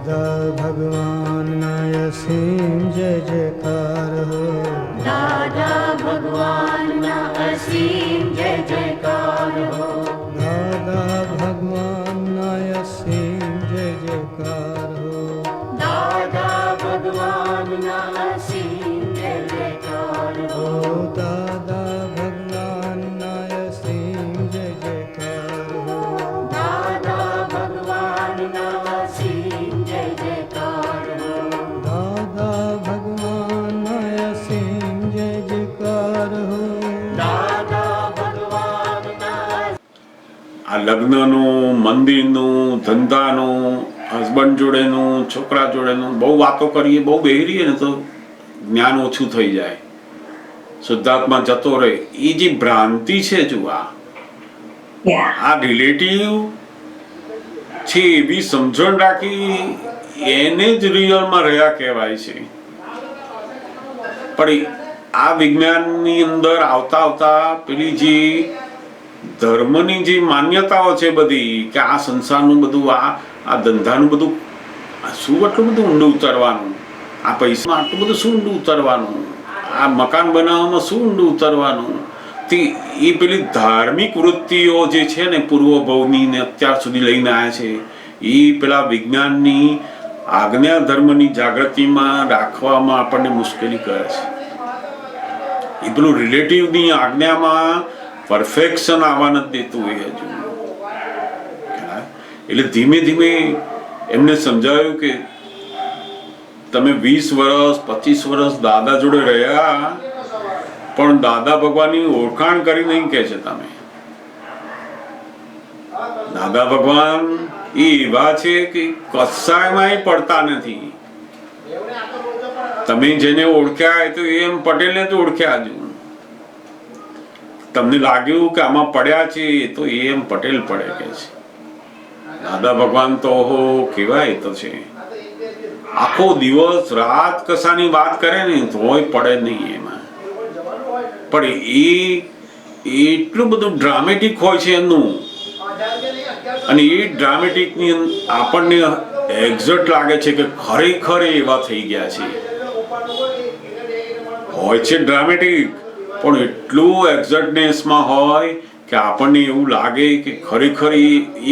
દાદા ભગવાનના અસીમ જય જયકાર હો. દાદા ભગવાનના અસીમ જય જયકાર હો. દાદા ભગવાનના અસીમ જય જયકાર હો. દાદા ભગવાનના અસીમ જય જયકાર હો. દાદા ભગવાનના અસીમ જય જયકાર હો. દાદા ભગવાનના અસીમ જય જયકાર હો. દાદા ભગવાનના અસીમ જય જયકાર હો. દાદા ભગવાનના આ લગ્નનું, મંદિરનું, ધંધાનું, હસબન્ડ જોડેનું, છોકરા જોડેનું બહુ વાતો કરીએ, બહુ બેહરીએ ને તો જ્ઞાન ઓછું થઈ જાય, શુદ્ધાત્મા જતો રહે. એ જે ભ્રાંતિ છે, જો આ રિલેટિવ છે એવી સમજણ રાખી એને જ રિયલમાં રહ્યા કહેવાય છે. પણ આ વિજ્ઞાનની અંદર આવતા આવતા પેલી જે ધર્મની જે માન્યતાઓ છે બધી, કે આ સંસારનું બધું, આ ધંધાનું બધું, શું આટલું બધું ઊંડું ઉતરવાનું, આ પૈસામાં આટલું બધું શું ઊંડું ઉતરવાનું, આ મકાન બનાવવામાં શું ઊંડું ઉતરવાનું, તે એ પેલી ધાર્મિક વૃત્તિઓ જે છે ને પૂર્વ ભવની ને અત્યાર સુધી લઈને આવ્યા છે, એ પેલા વિજ્ઞાનની આજ્ઞા ધર્મની જાગૃતિમાં રાખવામાં આપણને મુશ્કેલી કરે છે. એ પેલું રિલેટિવની આજ્ઞામાં પરફેક્શન આવવા નથી દેતું એ હજુ. એટલે ધીમે ધીમે એમને સમજાયું કે તમે 20 વર્ષ 25 વર્ષ દાદા જોડે રહ્યા, પણ દાદા ભગવાનની ઓળખાણ કરી નહીં કે છે તમે. દાદા ભગવાન એ એવા છે કે કશાયમાં પડતા નથી. તમે જેને ઓળખ્યા તો એમ પટેલને જ ઓળખ્યા. હજુ તમને લાગ્યું કે આમાં પડ્યા છે તો એમ પટેલ પડે કે છે. દાદા ભગવાન તો કેવાય તો છે, આખો દિવસ રાત કશાની વાત કરે ને તોય પડે નહીં એમાં. પણ એ એટલું બધું ડ્રામેટિક હોય છે એમનું, અને એ ડ્રામેટિક ની આપણને એક્ઝેક્ટ લાગે છે કે ખરેખર એવા થઈ ગયા છે. હોય છે ડ્રામેટિક, પણ એટલું એક્ઝેક્ટનેસમાં હોય કે આપણને એવું લાગે કે ખરેખર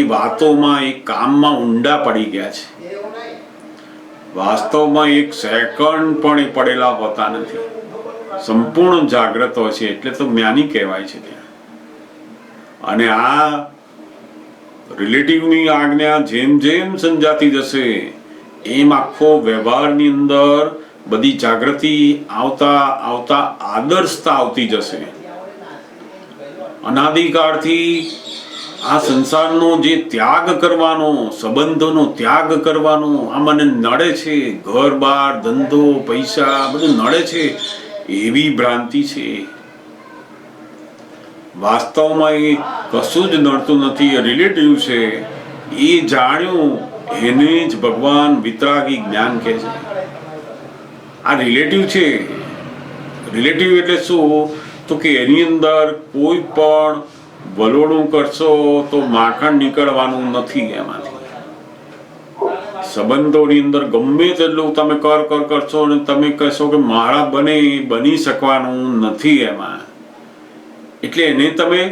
એ વાતોમાં, એ કામમાં ઊંડા પડી ગયા છે. વાસ્તવમાં એક સેકન્ડ પણ એ પડેલા હોતા નથી, સંપૂર્ણ જાગ્રત હોય છે. એટલે તો જ્ઞાની કહેવાય છે ત્યાં. અને આ રિલેટિવની આજ્ઞા જેમ જેમ સમજાતી જશે એમ આખો વ્યવહારની અંદર બધી જાગૃતિ આવતા આવતા આદર્શતા આવતી જશે. અનાદિકાળથી આ સંસારનો જે ત્યાગ કરવાનો, સંબંધોનો ત્યાગ કરવાનો, આ મને નડે છે, ઘર બાર ધંધો પૈસા બધું નડે છે, એવી ભ્રાંતિ છે. વાસ્તવમાં એ કશું જ નડતું નથી, એ રિલેટિવ છે. એ જાણ્યું એને જ ભગવાન વિતરાગી જ્ઞાન કહે છે. આ રિલેટિવ છે. રિલેટિવ એટલે શું? તો કે એની અંદર કોઈ પણ વલોણું કરશો તો માખણ નીકળવાનું નથી એમાંથી. સંબંધોની અંદર ગમે તેટલું તમે કરશો અને તમે કહેશો કે મારા બની શકવાનું નથી એમાં. એટલે એને તમે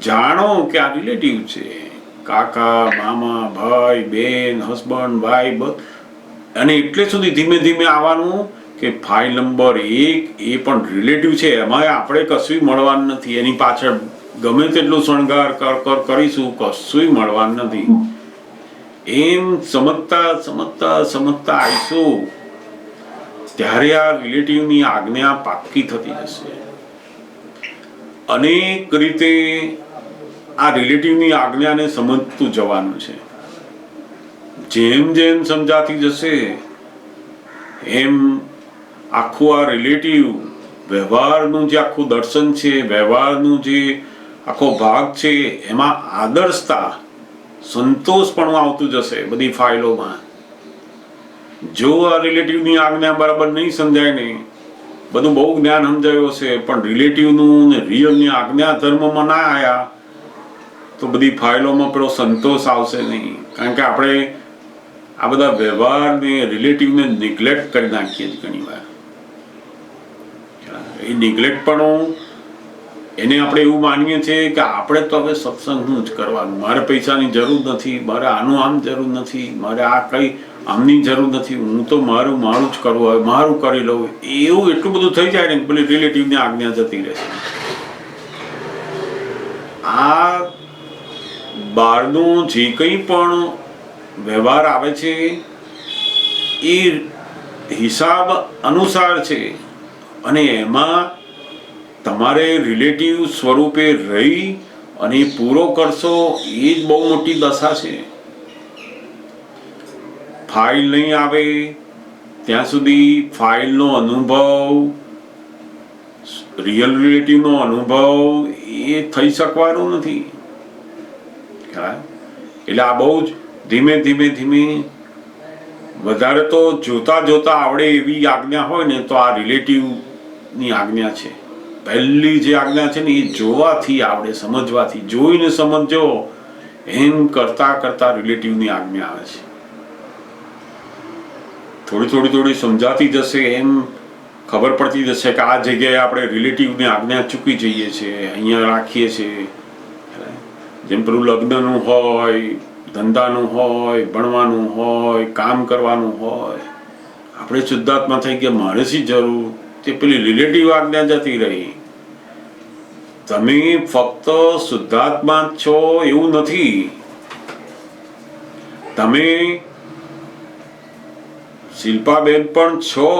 જાણો કે આ રિલેટિવ છે. કાકા, મામા, ભાઈ, બેન, હસબન્ડ, વાઈફ, અને એટલે સુધી ધીમે ધીમે આવવાનું કે ફાઇલ નંબર 1 એ પણ રિલેટિવ છે. એમાં આપણે કશું મળવાનું નથી. એની પાછળ ગમે તેટલું શણગાર કરીશું, કશું મળવાનું નથી. એમ સમજતા સમજતા સમજતા આવીશું ત્યારે આ રિલેટિવની આજ્ઞા પાક્કી થતી જશે. અનેક રીતે આ રિલેટિવની આજ્ઞાને સમજતું જવાનું છે. જેમ જેમ સમજાતી જશે એમ આખું આ રિલેટિવ વ્યવહારનું જે આખું દર્શન છે, વ્યવહારનું જે આખો ભાગ છે, એમાં આદર્શતા, સંતોષ પણ આવતું જશે બધી ફાઇલોમાં. જો આ રિલેટિવની આજ્ઞા બરાબર નહીં સમજાય ને, બધું બહુ જ્ઞાન સમજાયું હશે પણ રિલેટિવનું ને રિયલની આજ્ઞા ધર્મમાં ના આવ્યા તો બધી ફાઇલોમાં પેલો સંતોષ આવશે નહીં. કારણ કે આપણે આ બધા વ્યવહારને રિલેટિવને નિગ્લેક્ટ કરી નાખીએ છીએ ઘણી વાર. એ નિગ્લેક્ટ પણ એને આપણે એવું માનીએ છીએ કે આપણે તો હવે સત્સંગનું જ કરવાનું, મારે પૈસાની જરૂર નથી, મારે આનું આમ જરૂર નથી, મારે આ કઈ આમની જરૂર નથી, હું તો મારું જ કરવું હોય, મારું કરી લઉં. એવું એટલું બધું થઈ જાય ને પેલી રિલેટિવની આજ્ઞા જતી રહેશે. આ બહારનો જે કંઈ પણ વ્યવહાર આવે છે એ હિસાબ અનુસાર છે, અને એમાં તમારે રિલેટિવ સ્વરૂપે રહી અને પૂરો કરશો એ જ બહુ મોટી દશા છે. ફાઇલ નહીં આવે ત્યાં સુધી ફાઇલનો અનુભવ, રિયલ રિલેટિવનો અનુભવ એ થઈ શકવાનો નથી. એટલે આ બહુ જ ધીમે ધીમે વધારે તો જોતા આવડે એવી આજ્ઞા હોય ને તો આ રિલેટિવની આજ્ઞા છે. પહેલી જે આજ્ઞા છે ને એ જોવાથી આવડે, સમજવાથી. જોઈને સમજો એમ કરતા રિલેટિવની આજ્ઞા આવે છે. થોડી સમજાતી જશે, એમ ખબર પડતી જશે કે આ જગ્યાએ આપણે રિલેટિવની આજ્ઞા ચૂકી જઈએ છીએ, અહીંયા રાખીએ છીએ. જેમ પેલું લગ્નનું હોય, ધંધાનું હોય, ભણવાનું હોય, કામ કરવાનું હોય, આપણે શુદ્ધાત્મા થઈ ગયા, મારે શી જરૂર, તે પેલી રિલેટિવ આજ્ઞા જતી રહી. તમે ફક્ત શુદ્ધાત્મા છો એવું નથી, તમે શિલ્પાબેન પણ છો,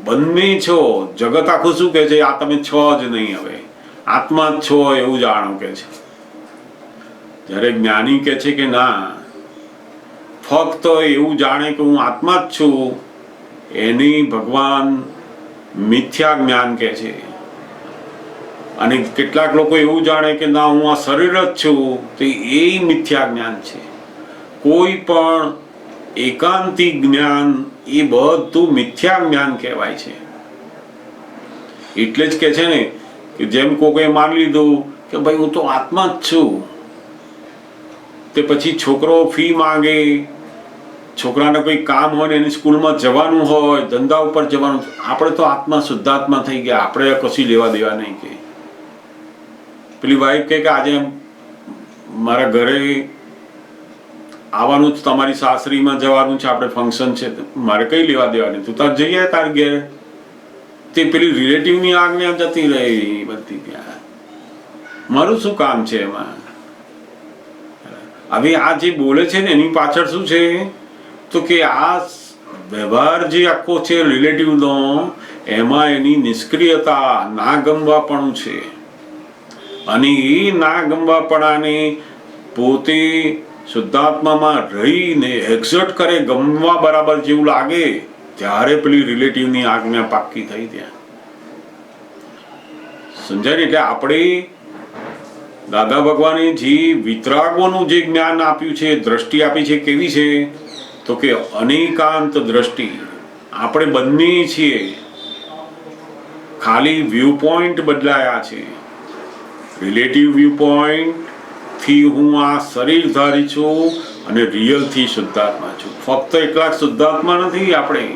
બંને છો. જગત આખું શું કે છે? આ તમે છો જ નહીં, હવે આત્મા જ છો એવું જાણો કે છે. જ્યારે જ્ઞાની કે છે કે ના, ફક્ત એવું જાણે કે હું આત્મા જ છું, એની ભગવાન મિથ્યા જ્ઞાન કે છે. અને કેટલાક લોકો એવું જાણે કે ના હું આ શરીર જ છું, તો એ મિથ્યા જ્ઞાન છે. કોઈ પણ એકાંતિક જ્ઞાન એ બધું મિથ્યા જ્ઞાન કહેવાય છે. એટલે જ કે છે ને કે જેમ કોઈએ માની લીધું કે ભાઈ હું તો આત્મા જ છું, તે પછી છોકરો ફી માંગે, છોકરાને કોઈ કામ હોય ને એની સ્કૂલમાં જવાનું હોય, ધંધા ઉપર જવાનું, આપણે તો આત્મા શુદ્ધાત્મા થઈ ગયા, આપણે કશી લેવા દેવા નહીં. કે પેલી વાઈફ કે આજે મારા ઘરે આવવાનું, તમારી સાસરીમાં જવાનું છે, આપણે ફંક્શન છે, મારે કઈ લેવા દેવા નહીં, તું તાર જઈએ તાર ઘેર. તે પેલી રિલેટિવની આજ્ઞા જતી રહી બધી. ત્યાં મારું શું કામ છે એમાં? હવે આ જે બોલે છે ને એની પાછળ શું છે? તો કે આ વ્યવહાર જે આખો છે રિલેટિવનો, એમાં એની નિષ્ક્રિયતા, ના ગમવાપણું છે. અને એ ના ગમવાપણાને પોતે શુદ્ધાત્મામાં રહીને એક્ઝર્ટ કરે, ગમવા બરાબર જેવું લાગે, ત્યારે પેલી રિલેટિવની આજ્ઞા પાક્કી થઈ. ત્યાં સમજાય? એટલે આપણે દાદા ભગવાને જે વિતરાગોનું જે જ્ઞાન આપ્યું છે, દ્રષ્ટિ આપી છે, કેવી છે? તો કે અનેકાંત દ્રષ્ટિ. આપણે બંને છીએ, ખાલી વ્યૂ પોઈન્ટ બદલાયા છે. રિલેટિવ વ્યૂ પોઈન્ટ થી હું આ શરીરધારી છું અને રિયલ થી શુદ્ધાત્મા છું. ફક્ત એકલા શુદ્ધાત્મા નથી આપણે.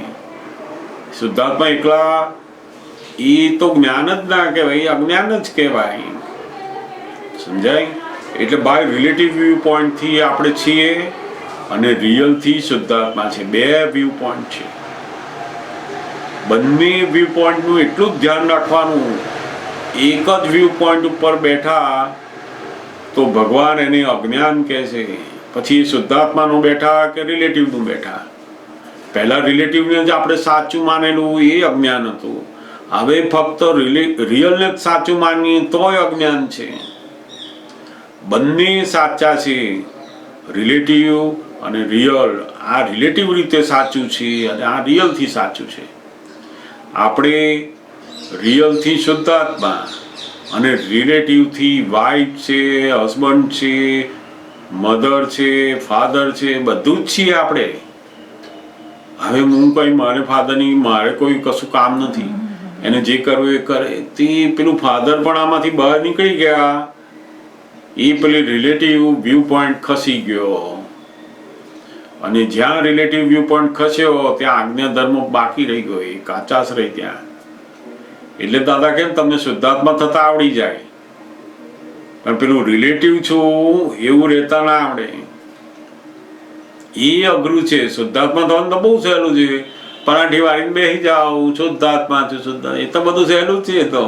શુદ્ધાત્મા એકલા એ તો જ્ઞાન જ ના કહેવાય, અજ્ઞાન જ કહેવાય. સમજાય? એટલે બાય રિલેટિવ વ્યૂ પોઈન્ટ થી આપણે છીએ અને રિયલ થી શુદ્ધાત્મા છે. બે વ્યૂ પોઈન્ટ છે. બંને વ્યૂ પોઈન્ટ નું એટલું જ ધ્યાન રાખવાનું. એક જ વ્યૂ પોઈન્ટ ઉપર બેઠા તો ભગવાન એને અજ્ઞાન કહે છે, પછી શુદ્ધાત્માનું બેઠા કે રિલેટિવનું બેઠા. પહેલા રિલેટિવને જ આપણે સાચું માનેલું એ અજ્ઞાન હતું. હવે ફક્ત રિયલને જ સાચું માનીએ તોય અજ્ઞાન છે. બંને સાચા છે, રિલેટિવ અને રિયલ. આ રિલેટિવ રીતે સાચું છે અને આ રિયલથી સાચું છે. આપણે રિયલથી શુદ્ધાત્મા અને રિલેટિવથી વાઇફ છે, હસબન્ડ છે, મધર છે, ફાધર છે, બધું જ છીએ આપણે. હવે હું કઈ મારે ફાધરની મારે કોઈ કશું કામ નથી, એને જે કરવું એ કરે. તે પેલું ફાધર પણ આમાંથી બહાર નીકળી ગયા, એ પેલી રિલેટિવ વ્યૂ પોઈન્ટ ખસી ગયો અને જ્યાં રિલેટિવ વ્યૂ પોઈન્ટ ખસ્યો ત્યાં આજ્ઞા ધર્મ બાકી રહી ગયો, એ કાચાશ રહી ત્યાં. એટલે દાદા કેમ તમને શુદ્ધાત્મા થતા આવડી જાય, પણ પેલું રિલેટિવ છું એવું રહેતા ના આવડે. એ અઘરું છે. શુદ્ધાત્મા થવાનું તો બહુ સહેલું છે. પરાઠી વાળીને બેસી જાઓ, શુદ્ધાત્મા છું શુદ્ધ, એ તો બધું સહેલું જ છે. તો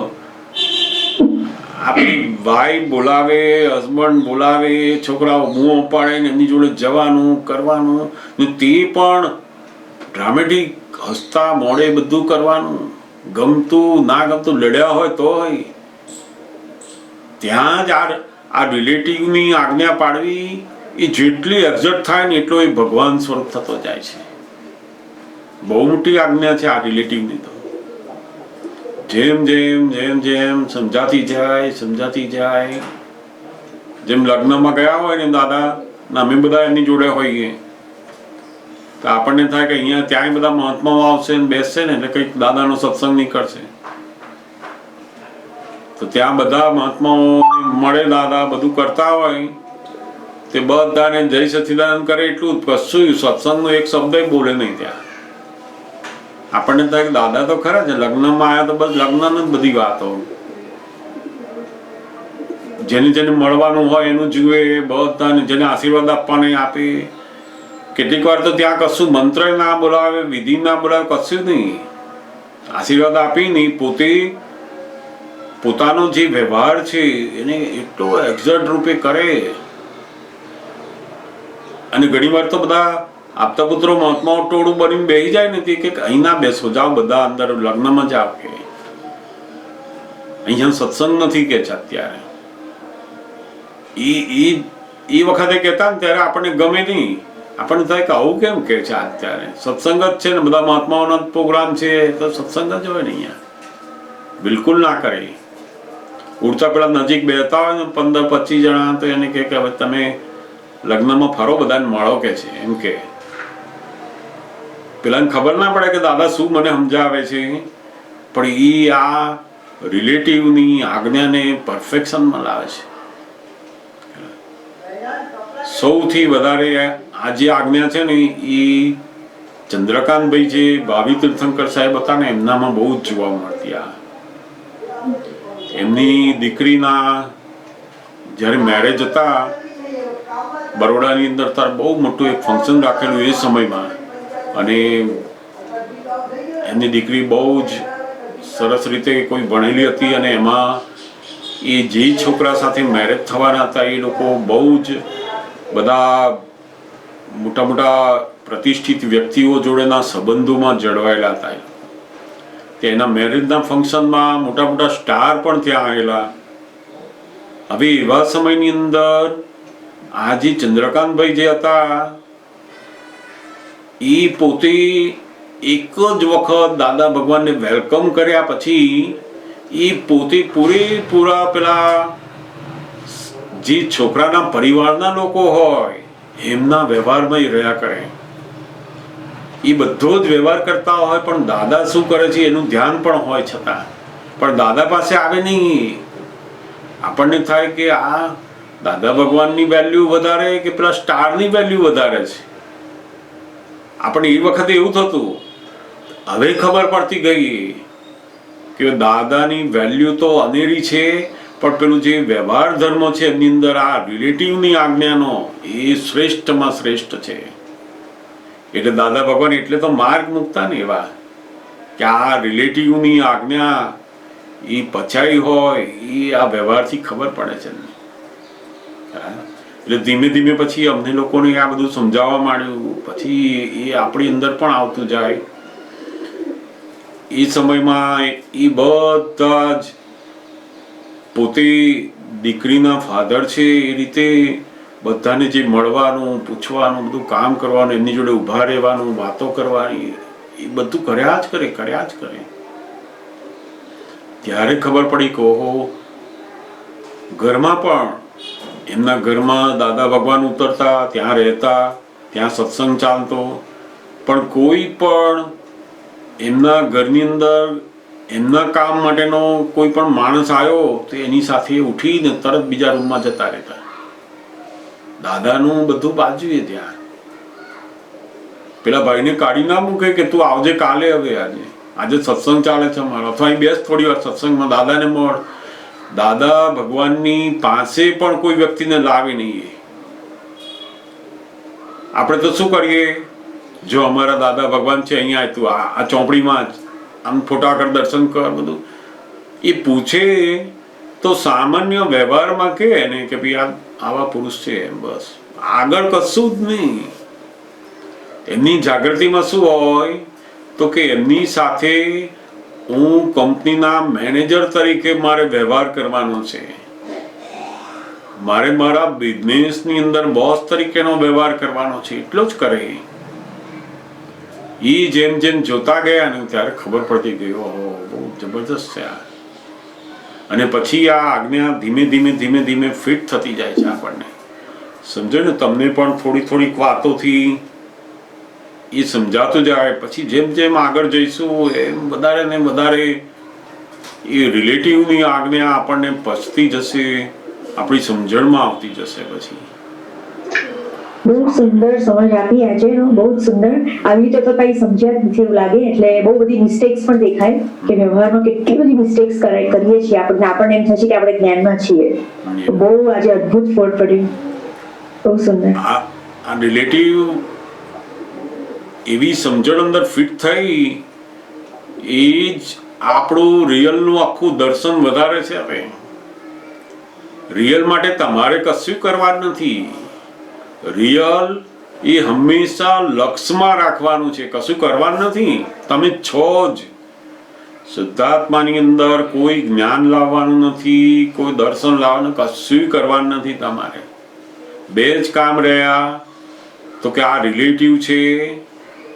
આપણી વાઈફ બોલાવે, હસબન્ડ બોલાવે, છોકરાઓ મું પાડે ને એમની જોડે જવાનું કરવાનું, ને તે પણ ડ્રામેટિક હસતા મોડે બધું કરવાનું, ગમતું ના ગમતું લડ્યા હોય તો ત્યાં જ આ રિલેટિવની આજ્ઞા પાડવી, એ જેટલી એક્ઝેક્ટ થાય ને એટલો એ ભગવાન સ્વરૂપ થતો જાય છે. બહુ મોટી આજ્ઞા છે આ રિલેટિવની. તો જેમ જેમ જેમ જેમ સમજાતી જાય, જેમ લગ્નમાં ગયા હોય ને દાદા, અમે બધા એમની જોડે હોઈએ, તો આપણને થાય કે અહીંયા ત્યાં બધા મહાત્માઓ આવશે ને બેસશે ને એટલે કંઈક દાદાનો સત્સંગ નીકળશે. તો ત્યાં બધા મહાત્માઓ મળે, દાદા બધું કરતા હોય, તે બધાને જય સચ્ચિદાનંદ કરે એટલું જ, કશું સત્સંગનો એક શબ્દ બોલે નહીં ત્યાં. આપણને થાય કે દાદા તો ખરા છે, લગ્નમાં આવ્યા તો બસ લગ્ન જ બધી વાતો, જેને મળવાનું હોય એનું જુએ, બધાને જેને આશીર્વાદ આપવાને આપે. કેટલીક વાર તો ત્યાં કશું મંત્ર ના બોલાવે, વિધિ ના બોલાવે, કશું નહીં, આશીર્વાદ આપી નહીં, પોતાનો જે વ્યવહાર છે એને એટલો એક્ઝેક્ટ રૂપે કરે. અને ઘણી વાર તો બધા આપતા પુત્રો મહાત્માઓ ટોળું બનીને બેસી જાય ને, તે કે અહીં ના બેસો, જાઓ બધા અંદર લગ્નમાં જાઓ, કે અહીંયા સત્સંગ નથી કે છે અત્યારે. એ વખતે કહેતા ને ત્યારે આપણને ગમે નહીં, આપણને થાય કે આવું કેમ કે છે અત્યારે, સત્સંગ જ છે ને, બધા મહાત્માઓનો પ્રોગ્રામ છે તો સત્સંગ જ હોય ને. અહીંયા બિલકુલ ના કરે. ઉડતા પેલા નજીક બેસતા હોય ને 15-25 જણા, તો એને કે હવે તમે લગ્નમાં ફરો, બધાને મળો કે છે, એમ કે. પેલાને ખબર ના પડે કે દાદા શું મને સમજાવે છે, પણ એ આ રિલેટિવની આજ્ઞાને પરફેક્શનમાં લાવે છે. સૌથી વધારે આ જે આજ્ઞા છે ને એ ચંદ્રકાંતભાઈ જે ભાવિ તીર્થંકર સાહેબ હતા ને, એમનામાં બહુ જ જોવા મળતી. આ એમની દીકરીના જ્યારે મેરેજ હતા બરોડાની અંદર, તાર બહુ મોટું એક ફંક્શન રાખેલું એ સમયમાં, અને એમની દીકરી બહુ જ સરસ રીતે કોઈ ભણેલી હતી, અને એમાં એ જે છોકરા સાથે મેરેજ થવાના હતા એ લોકો બહુ જ બધા મોટા મોટા પ્રતિષ્ઠિત વ્યક્તિઓ જોડેના સંબંધોમાં જળવાયેલા હતા. એના મેરેજના ફંક્શનમાં મોટા મોટા સ્ટાર પણ ત્યાં આવેલા. હવે એવા સમયની અંદર આ જે ચંદ્રકાંતભાઈ જે હતા એ પોતે એક જ વખત દાદા ભગવાનને વેલકમ કર્યા પછી એ પોતે પૂરેપૂરા પેલા જે છોકરાના પરિવારના લોકો હોય એમના વ્યવહારમાં રહ્યા કરે. એ બધો જ વ્યવહાર કરતા હોય, પણ દાદા શું કરે છે એનું ધ્યાન પણ હોય છતાં પણ દાદા પાસે આવે નહીં. આપણને થાય કે આ દાદા ભગવાનની વેલ્યુ વધારે કે પેલા સ્ટારની વેલ્યુ વધારે છે. આપણે એ વખતે એવું થતું, હવે ખબર પડતી ગઈ કે દાદાની વેલ્યુ તો અનેરી છે, પણ પેલું જે વ્યવહાર ધર્મ છે એમની અંદર આ રિલેટિવની આજ્ઞાનો એ શ્રેષ્ઠમાં શ્રેષ્ઠ છે. એટલે દાદા ભગવાન એટલે તો માર્ગ મૂકતા ને એવા કે આ રિલેટિવની આજ્ઞા એ પચાઈ હોય એ આ વ્યવહારથી ખબર પડે છે. એટલે ધીમે ધીમે પછી અમને લોકોને આ બધું સમજાવવા માંડ્યું, પછી એ આપણી અંદર પણ આવતું જાય. એ સમયમાં એ બધા જ પોતે દીકરીના ફાધર છે એ રીતે બધાને જે મળવાનું, પૂછવાનું, બધું કામ કરવાનું, એમની જોડે ઊભા રહેવાનું, વાતો કરવાની, એ બધું કર્યા જ કરે. ત્યારે ખબર પડી કે ઓહો, ઘરમાં પણ એમના ઘરમાં દાદા ભગવાન ઉતરતા, ત્યાં રહેતા, ત્યાં સત્સંગ ચાલતો, પણ કોઈ પણ એમના ઘરની અંદર એમના કામ માટેનો કોઈ પણ માણસ આવ્યો તો એની સાથે ઉઠીને તરત બીજા રૂમમાં જતા રહેતા. દાદાનું બધું બાજુએ ત્યાં. પેલા ભાઈને કાઢી ના મૂકે કે તું આવજે કાલે, હવે આજે સત્સંગ ચાલે છે અમારો, અથવા અહીં બેસ થોડી વાર સત્સંગમાં, દાદાને મળ. દાદા ભગવાનની પાસે પણ કોઈ વ્યક્તિને લાવે નહીં. આપણે તો શું કરીએ, જો અમારા દાદા ભગવાન છે અહીંયા તું આ ચોપડીમાં જ આમ ફોટા કર, દર્શન કર, બધું એ પૂછે તો સામાન્ય વ્યવહારમાં કે ને કે ભાઈ આવા પુરુષ છે, બસ. આગળ કશું જ નહીં. એમની જાગૃતિમાં શું હોય તો કે એમની સાથે હું કંપનીના મેનેજર તરીકે મારે વ્યવહાર કરવાનો છે, મારે મારા બિઝનેસની અંદર બોસ તરીકેનો વ્યવહાર કરવાનો છે, એટલો જ કરે. એ જેમ જેમ જોતા ગયા ને ત્યારે ખબર પડતી ગઈ, ઓહો બહુ જબરદસ્ત છે આ. અને પછી આ આજ્ઞા ધીમે ધીમે ધીમે ધીમે ફિટ થતી જાય છે આપણને. સમજો ને, તમને પણ થોડી થોડીક વાતોથી એ સમજાતું જાય. પછી જેમ જેમ આગળ જઈશું એમ વધારે ને વધારે એ રિલેટિવની આજ્ઞા આપણને પચતી જશે, આપણી સમજણમાં આવતી જશે. પછી બહુ સુંદર સમજ આપી આજે, બહુ જ સુંદર. આવી રીતે તો કઈ સમજ્યા જ નથી એવું લાગે, એટલે બહુ બધી મિસ્ટેક્સ પણ દેખાય કે વ્યવહારમાં કેટલી બધી મિસ્ટેક્સ કરીએ છીએ. આપણને એમ થશે કે આપણે જ્ઞાનમાં છીએ. બહુ આજે અદ્ભુત ફળ પડ્યું, બહુ સુંદર. આ રિલેટિવ એવી સમજણ અંદર ફિટ થઈ, એ જ આપણું રિયલનું આખું દર્શન વધારે છે. હવે રિયલ માટે તમારે કશું કરવાનું નથી. રિયલ એ હંમેશા લક્ષમાં રાખવાનું છે, કશું કરવાનું નથી. તમે છો જ. શુદ્ધાત્માની અંદર કોઈ જ્ઞાન લાવવાનું નથી, કોઈ દર્શન લાવવાનું, કશું કરવાનું નથી તમારે. બે જ કામ રહ્યા તો કે આ રિલેટિવ છે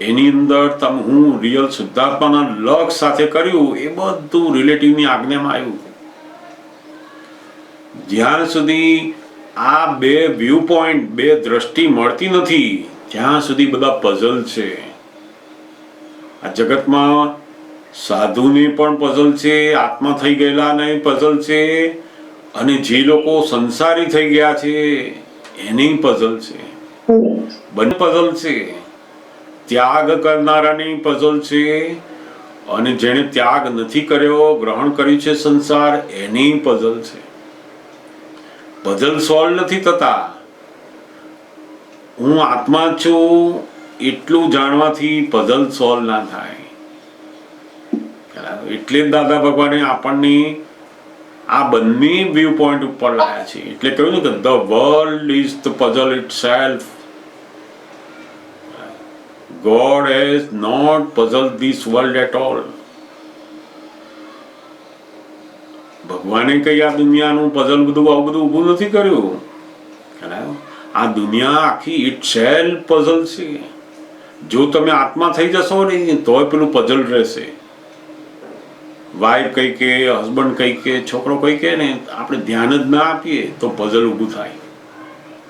એની અંદર તમે હું રિયલ શુદ્ધાત્માના લક્ષ સાથે કર્યું, એ બધું રિલેટિવની આજ્ઞામાં આવ્યું. જ્યાં સુધી આ બે વ્યૂ પોઈન્ટ, બે દ્રષ્ટિ મળતી નથી ત્યાં સુધી બધા પઝલ છે. આ જગતમાં સાધુને પણ પઝલ છે, આત્મા થઈ ગયેલાને પઝલ છે, અને જે લોકો સંસારી થઈ ગયા છે એની પઝલ છે. બંને પઝલ છે. ત્યાગ કરનારાની પઝલ છે, અને જેણે ત્યાગ નથી કર્યો, ગ્રહણ કર્યું છે સંસાર, એની પઝલ છે. પઝલ સોલ્વ નથી થતા. હું આત્મા છું એટલું જાણવાથી પઝલ સોલ્વ ના થાય. એટલે જ દાદા ભગવાને આપણને આ બંને વ્યૂ પોઈન્ટ ઉપર લાયા છે. એટલે કહ્યું ને કે the world is the puzzle itself. God has not puzzled this world at all. ભગવાને કઈ આ દુનિયાનું પઝલ બધું આવું બધું ઊભું નથી કર્યું. આ દુનિયા આખી ઇટસેલ્ફ પઝલ છે. જો તમે આત્મા થઈ જશો ને તોય પેલું પઝલ રહેશે. વાઈફ કઈ કે, હસબન્ડ કઈ કે, છોકરો કઈ કે ને આપણે ધ્યાન જ ના આપીએ તો પઝલ ઊભું થાય.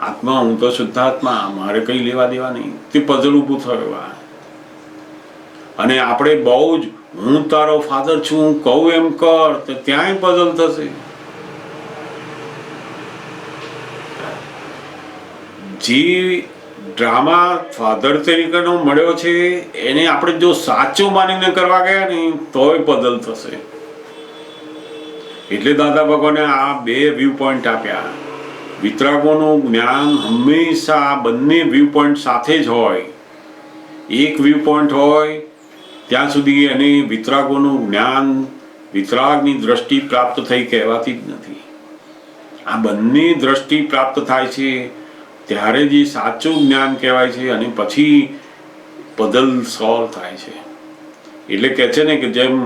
આત્મા, હું તો શુદ્ધાત્મા, મારે કઈ લેવા દેવા નહીં, તે પઝલ ઊભું થયું. અને આપણે બહુ જ હું તારો ફાધર છું કહું એમ કર તો ત્યાંય પઝલ થશે. જે ડ્રામા ફાધર તરીકેનો મળ્યો છે એને આપણે જો સાચો માનીને કરવા ગયા ને તોય પઝલ થશે. એટલે દાદા ભગવાને આ બે વ્યૂ પોઈન્ટ આપ્યા. વિતરાગોનું જ્ઞાન હંમેશા બંને વ્યૂ પોઈન્ટ સાથે જ હોય. એક વ્યૂ પોઈન્ટ હોય ત્યાં સુધી એને વિતરાગોનું જ્ઞાન, વિતરાગની દ્રષ્ટિ પ્રાપ્ત થઈ કહેવાતી જ નથી. આ બંને દ્રષ્ટિ પ્રાપ્ત થાય છે ત્યારે જે સાચું જ્ઞાન કહેવાય છે, અને પછી પઝલ સોલ્વ થાય છે. એટલે કહે છે ને કે જેમ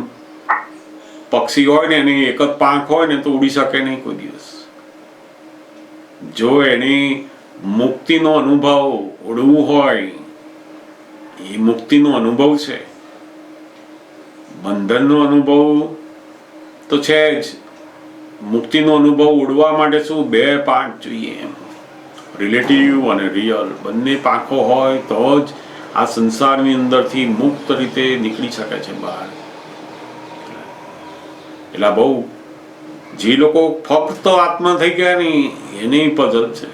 પક્ષી હોય ને એની એક જ પાંખ હોય ને તો ઉડી શકે નહીં કોઈ દિવસ. જો એને મુક્તિનો અનુભવ ઉડવું હોય, એ મુક્તિનો અનુભવ છે. બંધનનો અનુભવ તો છે જ. મુક્તિનો અનુભવ ઉડવા માટે શું બે પાંખ જોઈએ, રિલેટિવ અને રિયલ બંને પાંખો હોય તો જ આ સંસારની અંદરથી મુક્ત રીતે નીકળી શકે છે બહાર. એટલે બહુ જે લોકો ફક્ત આત્મા થઈ ગયા ને એની પઝલ છે.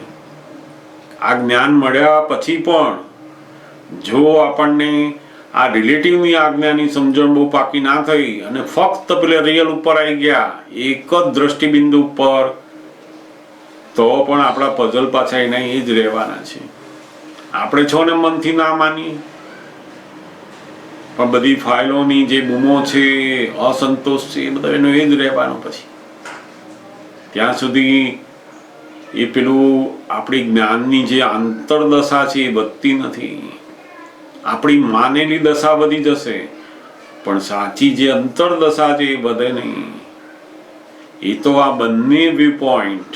આ જ્ઞાન મળ્યા પછી પણ જો આપણને આ રિલેટિવની આજ્ઞાની સમજણ બહુ પાકી ના થઈ અને ફક્ત પેલે રિયલ ઉપર આવી ગયા એક જ દ્રષ્ટિબિંદુ ઉપર, તો પણ આપણા પઝલ પાછા એના એ જ રહેવાના છે. આપણે છો ને મનથી ના માનીએ, પણ બધી ફાઇલોની જે બૂમો છે, અસંતોષ છે, એ બધો એનો એ જ રહેવાનો. પછી ત્યાં સુધી એ પેલું આપણી જ્ઞાનની જે આંતરદશા છે એ વધતી નથી. આપણી માનેલી દશા વધી જશે, પણ સાચી જે અંતરદશા છે એ વધે નહીં. એ તો આ બંને વ્યૂ પોઈન્ટ,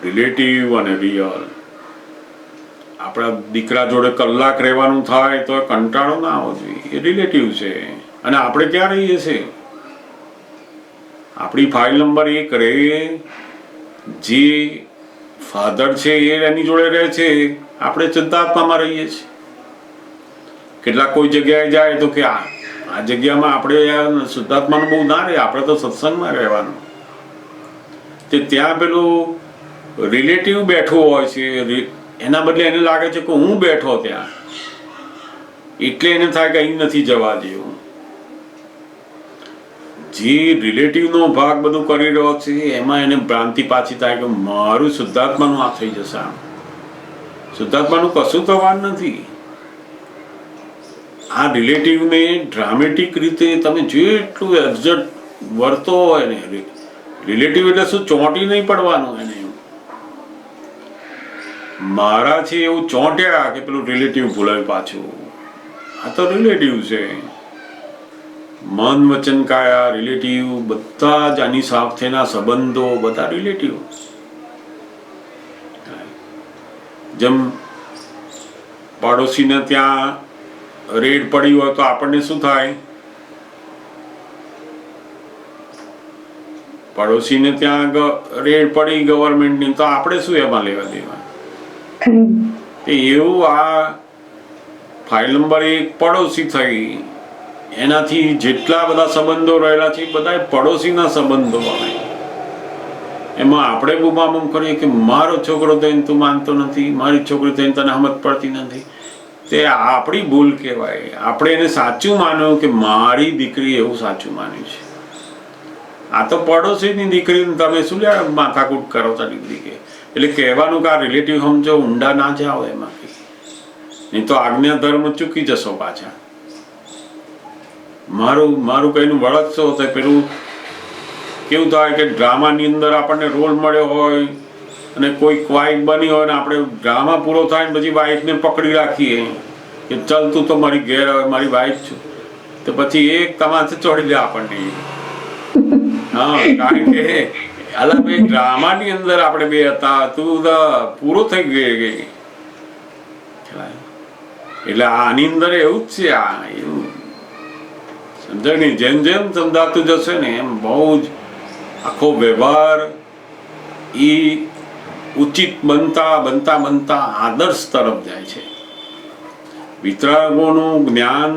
રિલેટિવ અને રિયલ, આપણા દીકરા જોડે કલાક રહેવાનું થાય તો કંટાળો ના આવવો જોઈએ, એ રિલેટિવ છે. અને આપણે ક્યાં રહીએ છીએ? આપણી ફાઇલ નંબર 1 રહે, જે ફાધર છે એ એની જોડે રહે છે, આપણે શુદ્ધાત્મામાં રહીએ છીએ. કેટલાક કોઈ જગ્યાએ જાય તો કે આ જગ્યામાં આપણે શુદ્ધાત્માનું બહુ ના રહે, આપણે તો સત્સંગમાં રહેવાનું. તે ત્યાં પેલું રિલેટિવ બેઠો હોય છે, એના બદલે એને લાગે છે કે હું બેઠો ત્યાં, એટલે એને થાય કે અહીં નથી જવા જેવું. જે રિલેટિવનો ભાગ બધું કરી રહ્યો છે એમાં એને ભ્રાંતિ પાછી થાય કે મારું શુદ્ધાત્માનું આ થઈ જશે. આમ શુદ્ધાત્માનું કશું થવાનું નથી. આ રિલેટિવને ડ્રામેટિક રીતે તમે જેટલું એક્ઝેક્ટ વર્તો હોય ને, રિલેટિવ એટલે શું, ચોંટી નહીં પડવાનું એને. મારા છે એવું ચોંટ્યા કે પેલું રિલેટિવ ભૂલાય પાછું. આ તો રિલેટિવ છે. મન વચન કાયા રિલેટિવ, બધા જ આની સાથેના સંબંધો બધા રિલેટિવ. જેમ પાડોશીને ત્યાં રેડ પડી હોય તો આપણને શું થાય? પડોશીને ત્યાં રેડ પડી ગવર્મેન્ટની તો આપણે શું એમાં લેવા દેવા? એવું આ ફાઇલ નંબર 1 પડોશી થઈ, એનાથી જેટલા બધા સંબંધો રહેલા છે બધા પડોશીના સંબંધો આવે. એમાં આપણે બુમાબુમ કરીએ કે મારો છોકરો થઈને તું માનતો નથી, મારી છોકરી થઈને તને સમજ પડતી નથી. તે આપણી ભૂલ કહેવાય. આપણે એને સાચું માન્યું કે મારી દીકરી એવું સાચું માન્યું છે. આ તો પડોશીની દીકરીને તમે શું લે માથાકૂટ કરો છો દીકરી કે? એટલે કહેવાનું કે આ રિલેટિવ સમજો, ઊંડા ના જાઓ એમાં, નહીં તો આજ્ઞા ધર્મ ચૂકી જશો પાછા. મારું કઈનું વળગશો તો પેલું કેવું થાય કે ડ્રામાની અંદર આપણને રોલ મળ્યો હોય અને કોઈ વાઇફ બની હોય ને આપણે ડ્રામા પૂરો થાય ને પછી વાઇફને પકડી રાખીએ કે ચાલ તું તો મારી ઘેર આવે, મારી વાઇફ છું, તો પછી એક તમાથે ચડી જાય આપણને. હા, કારણ કે અલગ બે ડ્રામાની અંદર આપણે બે હતા, તું પૂરો થઈ ગઈ. એટલે આની અંદર એવું જ છે. આ એવું સમજાય નહીં. જેમ જેમ સમજાતું જશે ને એમ બહુ જ આખો વ્યવહાર એ ઉચિત બનતા બનતા બનતા આદર્શ તરફ જાય છે. વિતરાગોનું જ્ઞાન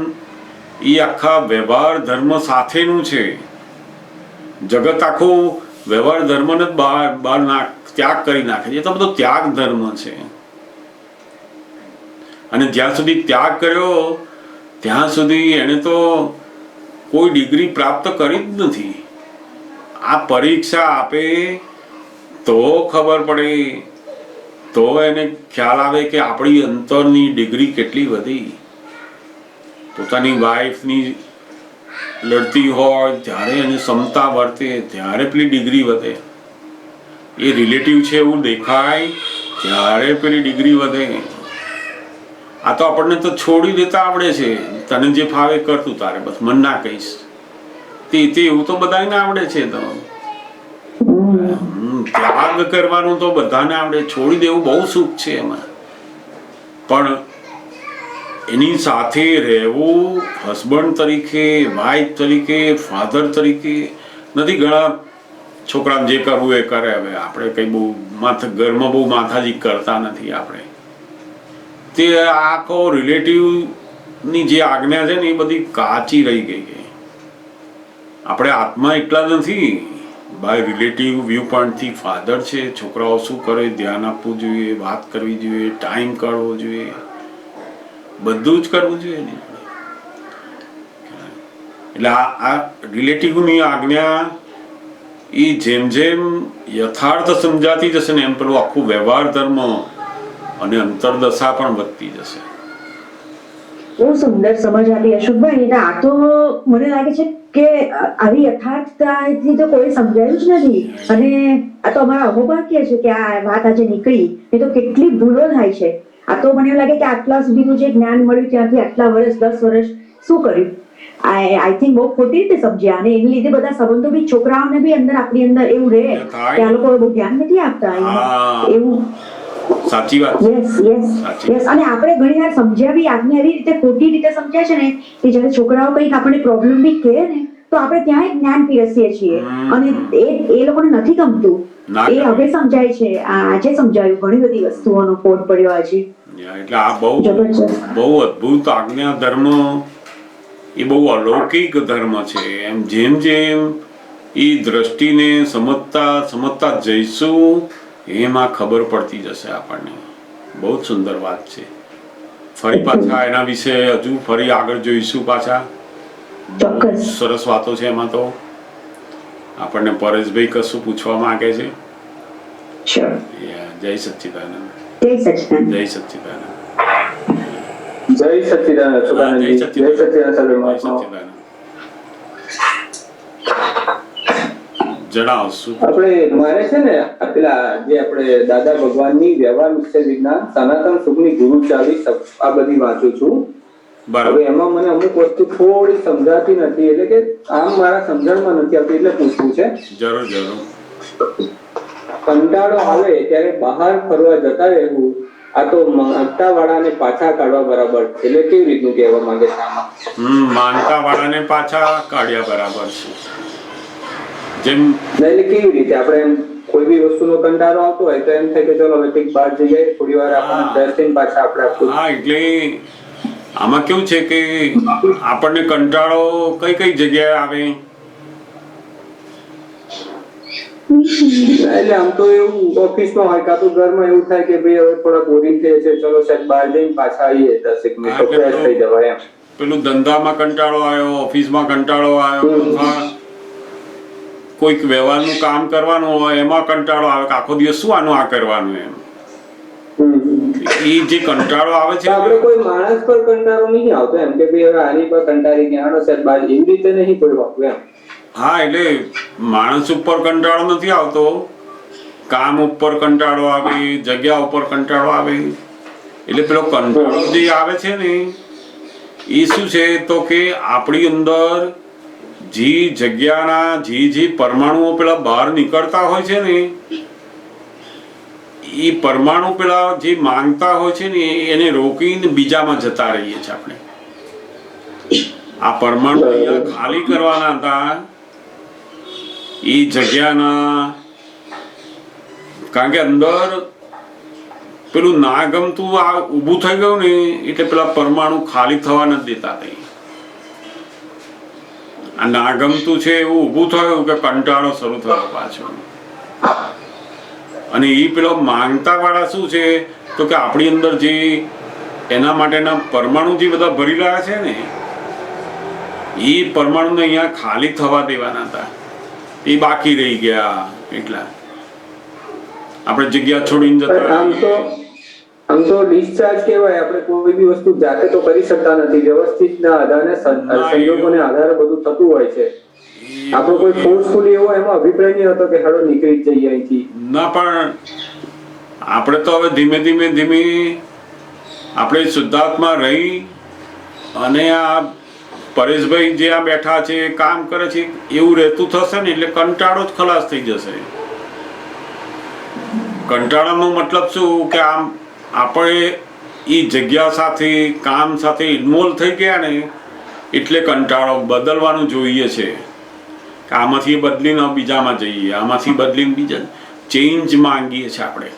એ આખા વ્યવહાર ધર્મ સાથેનું છે. જગત આખું વ્યવહાર ધર્મને જ બહાર ત્યાગ કરી નાખે છે. એ તો બધો ત્યાગ ધર્મ છે. અને જ્યાં સુધી ત્યાગ કર્યો ત્યાં સુધી એને તો કોઈ ડિગ્રી પ્રાપ્ત કરી જ નથી. આ પરીક્ષા આપે તો ખબર પડે, તો એને ખ્યાલ આવે કે આપણી અંતરની ડિગ્રી કેટલી વધી. પોતાની વાઈફની લડતી હોય ત્યારે એને ક્ષમતા વર્તે ત્યારે પેલી ડિગ્રી વધે. એ રિલેટિવ છે એવું દેખાય ત્યારે પેલી ડિગ્રી વધે. આ તો આપણને તો છોડી દેતા આવડે છે, તને જે ફાવે કરતું તારે, બસ મન ના કહીશ તે એવું તો બધાને આવડે છે. તો ત્યાગ કરવાનું તો બધાને આવડે, છોડી દેવું બહુ સુખ છે એમાં. પણ એની સાથે રહેવું હસબન્ડ તરીકે, વાઇફ તરીકે, ફાધર તરીકે નથી. ઘણા છોકરા જે કરવું એ કરે. હવે આપણે કઈ બહુ ઘરમાં બહુ માથાજી કરતા નથી આપણે. તે આખો રિલેટિવની જે આજ્ઞા છે ને એ બધી કાચી રહી ગઈ છે. આપણે આત્મા એટલા નથી. બાય રિલેટિવ વ્યૂ પોઈન્ટથી ફાધર છે, છોકરાઓ શું કરે ધ્યાન આપવું જોઈએ, વાત કરવી જોઈએ, ટાઈમ કાઢવો જોઈએ. બધું જ કરવું જોઈએ ને. એટલે આ રિલેટિવની આજ્ઞા એ જેમ જેમ યથાર્થ સમજાતી જશે ને એમ પેલું આખું વ્યવહાર ધર્મ અને અંતરદશા પણ વધતી જશે. બહુ સુંદર સમજ આપી અશોકભાઈ. એટલે આ તો મને લાગે છે કે આવી યથાર્થતાથી તો કોઈ સમજાયું જ નથી. અને આ તો અમારા અહોભાગ્ય છે કે આ વાત આજે નીકળી. એ તો કેટલી ભૂલો થાય છે. આ તો મને એવું લાગે કે આટલા સુધીનું જે જ્ઞાન મળ્યું ત્યાંથી આટલા વર્ષ 10 વર્ષ શું કર્યું, આઈ થિંક બહુ ખોટી રીતે સમજ્યા. અને એની લીધે બધા સંબંધો બી છોકરાઓને બી આપણી અંદર એવું રહે કે આ લોકો બહુ ધ્યાન નથી આપતા એવું. સાચી વાત. યસ. અને આપણે ઘણી વાર સમજ્યા બી આજ્ઞા એવી રીતે ખોટી રીતે સમજ્યા છે ને કે જ્યારે છોકરાઓ કંઈક આપણે પ્રોબ્લેમ બી કહે ને તો આપણે ત્યાં જ્ઞાન પીરસીએ છીએ. અને એ લોકોને નથી ગમતું. એ હવે સમજાય છે. આજે સમજાયું ઘણી બધી વસ્તુઓનો ફોડ પડ્યો આજે. એટલે આ બહુ અદ્ભુત આજ્ઞા ધર્મ, એ બહુ અલૌકિક ધર્મ છે. એમ જેમ જેમ એ દ્રષ્ટિને સમજતા જઈશું એમાં ખબર પડતી જશે આપણને. બહુ જ સુંદર વાત છે. ફરી પાછા એના વિશે હજુ ફરી આગળ જોઈશું. પાછા સરસ વાતો છે એમાં. તો આપણને પરેશભાઈ કશું પૂછવા માંગે છે? જય સચ્ચિદાનંદ. જય સચ્ચિદાનંદ. જય સચ્ચિદાનંદ. જય સચ્ચિદાનંદ. જય સચ્ચિદાનંદ. જણાવશું. આપણે મારે છે ને પેલા જે આપણે દાદા ભગવાનની વ્યવહાર નિશ્ચય વિજ્ઞાન સનાતન સુખની ગુરુ ચાવી આ બધી વાંચું છું. હવે એમાં મને અમુક વસ્તુ થોડી સમજાતી નથી, એટલે કે આમ મારા સમજણમાં નથી આવતી, એટલે પૂછવું છે. જરૂર. કંટાળો આવે ત્યારે બહાર ફરવા જતા રહેવું, આ તો માનતા વાળાને પાછા કાઢવા બરાબર, એટલે કેવી રીતનું કહેવા માંગે છે આમાં? માનતા વાળાને પાછા કાઢ્યા બરાબર છે. જેમ એટલે કેવી રીતે આપણે એમ કોઈ બી વસ્તુનો કંટાળો આવતો હોય તો એમ થાય કે ચલો હવે કંઈક બહાર જઈએ, થોડી વાર આપણે દર્શન પાછા આપણે. હા, એટલે આમાં કેવું છે કે આપણને કંટાળો કઈ જગ્યાએ આવે? એટલે આમ તો એવું ઓફિસમાં હોય કાં તો ઘરમાં એવું થાય કે ભાઈ હવે થોડા બોરિંગ થઈ છે, ચલો સાહેબ બહાર જઈને પાછા આવીએ 10 મિનિટ ફ્રેશ થઈ જવાય એમ. પેલું ધંધામાં કંટાળો આવ્યો, ઓફિસમાં કંટાળો આવ્યો, કોઈક વ્યવહારનું કામ કરવાનું હોય એમાં કંટાળો આવે કે આખો દિવસ શું આનું આ કરવાનું એમ. એ જે કંટાળો આવે છે આપણે કોઈ માણસ પર કંટાળો નહીં આવતો એમ કે ભાઈ હવે આની પર કંટાળી ગયા આનો સાહેબ બહાર, એવી રીતે નહીં કોઈ હોતું એમ. હા, એટલે માણસ ઉપર કંટાળો નથી આવતો, કામ ઉપર કંટાળો આવે, જગ્યા ઉપર કંટાળો આવે. એટલે પેલો કંટાળો જે આવે છે ને એ શું છે તો કે આપણી અંદર જે જગ્યાના જે પરમાણુઓ પેલા બહાર નીકળતા હોય છે ને એ પરમાણુ પેલા જે માંગતા હોય છે ને એને રોકીને બીજામાં જતા રહીએ છીએ આપણે. આ પરમાણુ અહીંયા ખાલી કરવાના હતા એ જગ્યાના, કારણ કે અંદર પેલું ના ગમતું આ ઊભું થઈ ગયું ને એટલે પેલા પરમાણુ ખાલી થવા નથી દેતા. આ ના ગમતું છે એવું ઊભું થયું કે કંટાળો શરૂ થયો પાછો. અને એ પેલો માંગતા વાળા શું છે તો કે આપણી અંદર જે એના માટેના પરમાણુ જે બધા ભરી રહ્યા છે ને એ પરમાણુને અહીંયા ખાલી થવા દેવાના હતા, એ બાકી રહી ગયા. એટલા આપણે જગ્યા છોડીને જતા. આમ તો ડિસ્ચાર્જ કહેવાય. આપણે કોઈ બી વસ્તુ જાતે તો કરી શકતા નથી, વ્યવસ્થિત ના આધારે સંજોગોને આધારે બધું થતું હોય છે. આપણો કોઈ ફોર્સફુલી એવો એમાં અભિપ્રાય નહીં હતો કે હાલો નીકળી જ જઈએ અહીંથી ના. પણ આપણે તો હવે ધીમે ધીમે આપણે શુદ્ધાત્મા રહી અને આ પરેશભાઈ જે આ બેઠા છે કામ કરે છે એવું રહેતું થશે ને એટલે કંટાળો જ ખલાસ થઈ જશે. કંટાળાનો મતલબ શું કે આમ આપણે એ જગ્યા સાથે કામ સાથે ઇન્વોલ્વ થઈ ગયા ને એટલે કંટાળો બદલવાનું જોઈએ છે કે આમાંથી બદલીને બીજામાં જઈએ, આમાંથી બદલીને બીજા ચેન્જ માંગીએ છીએ આપણે.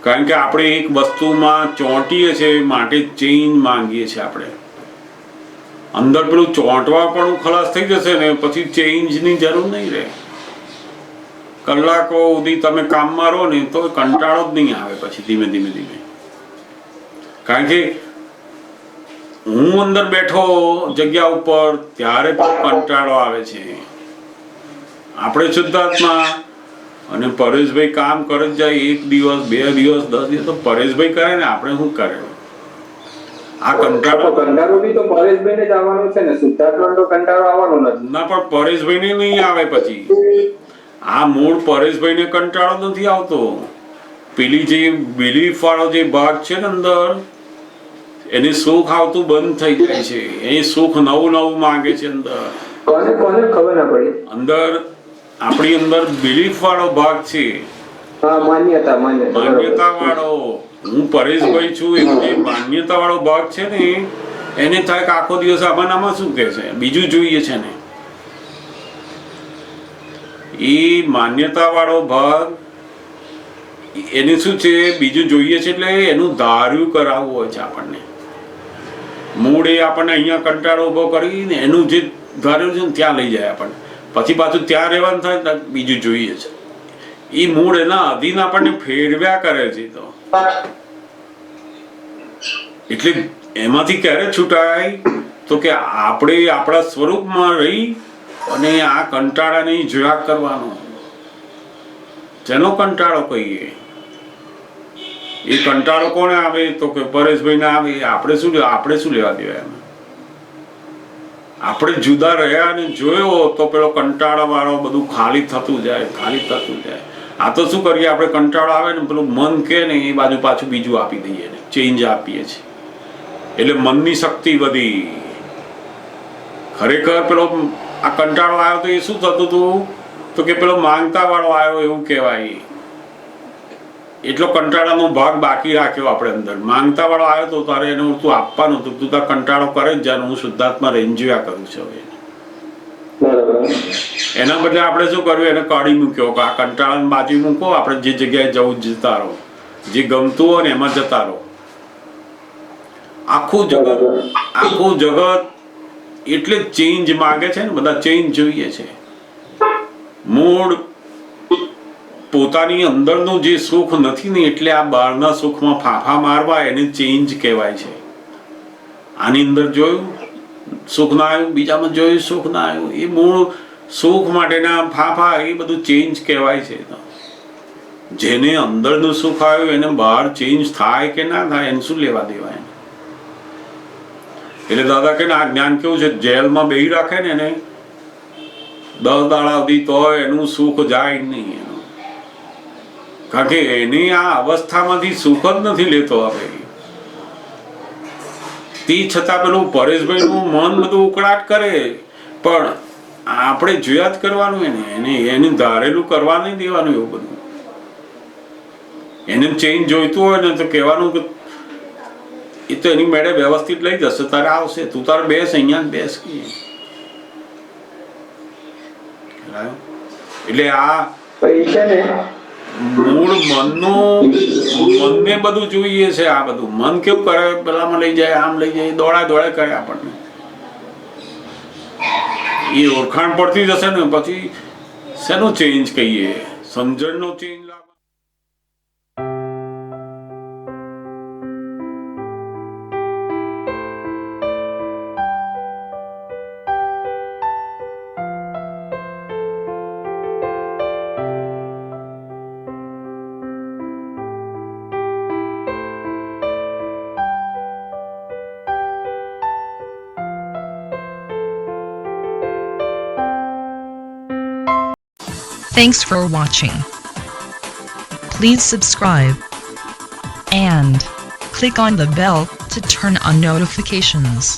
કારણ કે આપણે એક વસ્તુમાં ચોંટીએ છીએ માટે ચેન્જ માંગીએ છીએ આપણે. અંદર પેલું ચોંટવા પણ ખલાસ થઈ જશે ને પછી ચેન્જની જરૂર નહીં રહે. કલાકો સુધી તમે કામમાં રહો ને તો કંટાળો જ નહીં આવે પછી ધીમે ધીમે. કારણ કે હું અંદર બેઠો જગ્યા ઉપર ત્યારે પણ કંટાળો આવે છે. આપણે શુદ્ધાત્મા અને પરેશભાઈ કામ કરે જ જાય, 1 દિવસ 2 દિવસ 10 દિવસ તો પરેશભાઈ કરે ને આપણે શું કરે? આ કંટાળો બી તો પરેશભાઈને જ આવવાનો છે ને, શુદ્ધાત્માનો તો કંટાળો આવવાનો નથી. ના, પણ પરેશભાઈને નહીં આવે. પછી આ મૂળ પરેશભાઈને કંટાળો નથી આવતો. પેલી જે બિલીફ વાળો જે ભાગ છે ને અંદર, એને સુખ આવતું બંધ થઈ જાય છે. એ સુખ નવું નવું માંગે છે. અંદર કોને ખબર ના પડી? અંદર આપણી અંદર બિલીફ વાળો ભાગ છે. હા, માન્યતા વાળો. હું પરેશભાઈ છું એમ જે માન્યતા વાળો ભાગ છે ને, એને થાય કે આખો દિવસ આમાં શું કે છે, બીજું જોઈએ છે ને. એ માન્યતા વાળો ભાગ એને શું છે, બીજું જોઈએ છે, એટલે એનું ધાર્યું કરાવવું હોય છે આપણને. મૂળ એ આપણને અહીંયા કંટાળો ઉભો કરીને એનું જે ધાર્યું છે ને ત્યાં લઈ જાય આપણને. પછી પાછું ત્યાં રહેવાનું થાય, બીજું જોઈએ છે. એ મૂળ એના અધીન આપણને ફેરવ્યા કરે છે. તો એટલે એમાંથી ક્યારે છૂટાય? તો કે આપણે આપણા સ્વરૂપમાં રહી અને આ કંટાળાને જોયા કરવાનો. જેનો કંટાળો કહીએ એ કંટાળો કોને આવે? તો કે પરેશભાઈ ના આવે. આપણે શું લેવા દેવા એમ? આપણે જુદા રહ્યા અને જોયો તો પેલો કંટાળા વાળો બધું ખાલી થતું જાય. આ તો શું કરીએ, આપણે કંટાળો આવે ને પેલું મન કે ને એ બાજુ પાછું બીજું આપી દઈએ ને ચેન્જ આપીએ છીએ. એટલે મનની શક્તિ વધી. ખરેખર પેલો આ કંટાળો આવ્યો તો એ શું થતું હતું? તો કે પેલો માંગતા વાળો આવ્યો એવું કહેવાય. એટલો કંટાળાનો ભાગ બાકી રાખ્યો આપણે અંદર. માંગતા વાળો આવ્યો તો તારે એને તું આપવાનું હતું. તું તાર કંટાળો કરે જ જા, હું શુદ્ધાત્મા રેન્જ્યા કરું છું. હવે એના બદલે આપણે શું કર્યું, એને કાઢી મૂક્યો કે આ કંટાળાને બાજુ મૂકો, આપણે જે જગ્યાએ જવું જતા રહો, જે ગમતું હોય ને એમાં જતા રહો. આખું જગત એટલે ચેન્જ માંગે છે ને, બધા ચેન્જ જોઈએ છે. મૂળ પોતાની અંદરનું જે સુખ નથી ને, એટલે આ બહારના સુખમાં ફાંફા મારવા એને ચેન્જ કહેવાય છે. આની અંદર જોયું સુખ ના આવ્યું, બીજામાં જોયું સુખ ના આવ્યું, એ મૂળ સુખ માટેના ફાંફા, એ બધું ચેન્જ કહેવાય છે. જેને અંદરનું સુખ આવ્યું એને બહાર ચેન્જ થાય કે ના થાય એને શું લેવા દેવાય? એટલે દાદા કે આ જ્ઞાન કેવું છે, જેલમાં બેહી રાખે ને એને 10 દાડા સુધી તો એનું સુખ જાય નહીં એનું. કારણ કે એની આ અવસ્થામાંથી સુખ જ નથી લેતો. હવે તે છતાં પેલું પરેશભાઈનું મન બધું ઉકળાટ કરે, પણ આપણે જોયા જ કરવાનું. એને ધારેલું કરવા નહીં દેવાનું. એવું બધું એને ચેન્જ જોઈતું હોય ને તો કહેવાનું કે એ તો એની મેળે વ્યવસ્થિત લઈ જશે, તારે આવશે, તું તારે બેસ, અહીંયા જ બેસ. એટલે આ મૂળ મનને બધું જોઈએ છે. આ બધું મન કેવું કરે, પેલામાં લઈ જાય, આમ લઈ જાય, દોડા કરે આપણને. એ ઓળખાણ પડતી જશે ને પછી શેનો ચેન્જ કહીએ, સમજણનો change. Thanks for watching. Please subscribe and click on the bell to turn on notifications.